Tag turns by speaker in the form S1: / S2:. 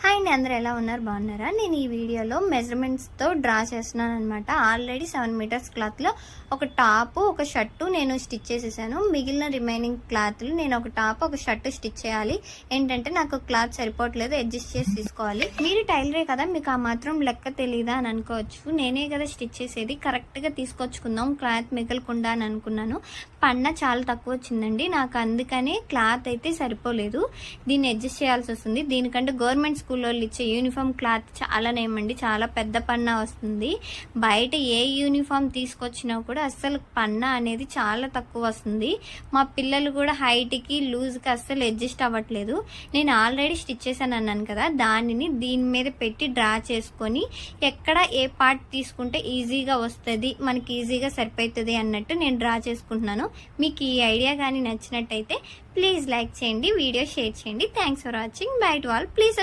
S1: Hi అండి, అందరూ ఎలా ఉన్నారు? బాగున్నారా? నేను ఈ వీడియోలో మెజర్మెంట్స్తో డ్రా చేస్తున్నాను అనమాట. ఆల్రెడీ 7 మీటర్స్ క్లాత్లో ఒక టాపు ఒక షర్టు నేను స్టిచ్ చేసేసాను. మిగిలిన రిమైనింగ్ క్లాత్లు నేను ఒక టాప్ ఒక షర్టు స్టిచ్ చేయాలి. ఏంటంటే నాకు క్లాత్ సరిపోవట్లేదు, అడ్జస్ట్ చేసి తీసుకోవాలి. మీరు టైలరే కదా, మీకు ఆ మాత్రం లెక్క తెలీదా అని అనుకోవచ్చు. నేనే కదా స్టిచ్ చేసేది, కరెక్ట్గా తీసుకొచ్చుకుందాం క్లాత్ మిగలకుండా అని అనుకున్నాను. పన్న చాలా తక్కువ వచ్చిందండి నాకు, అందుకని క్లాత్ అయితే సరిపోలేదు. దీన్ని అడ్జస్ట్ చేయాల్సి వస్తుంది. దీనికంటే గవర్నమెంట్ స్కూల్లో ఇచ్చే యూనిఫామ్ క్లాత్ చాలా నేమండి, చాలా పెద్ద పన్నా వస్తుంది. బయట ఏ యూనిఫామ్ తీసుకొచ్చినా కూడా అస్సలు పన్నా అనేది చాలా తక్కువ వస్తుంది. మా పిల్లలు కూడా హైట్కి లూజ్కి అస్సలు అడ్జస్ట్ అవ్వట్లేదు. నేను ఆల్రెడీ స్టిచ్ చేశాను అన్నాను కదా, దానిని దీని మీద పెట్టి డ్రా చేసుకొని ఎక్కడ ఏ పార్ట్ తీసుకుంటే ఈజీగా వస్తుంది, మనకి ఈజీగా సరిపోతుంది అన్నట్టు నేను డ్రా చేసుకుంటున్నాను. మీకు ఈ ఐడియా కానీ నచ్చినట్టయితే ప్లీజ్ లైక్ చేయండి, వీడియో షేర్ చేయండి. Thanks for watching. By to all. Please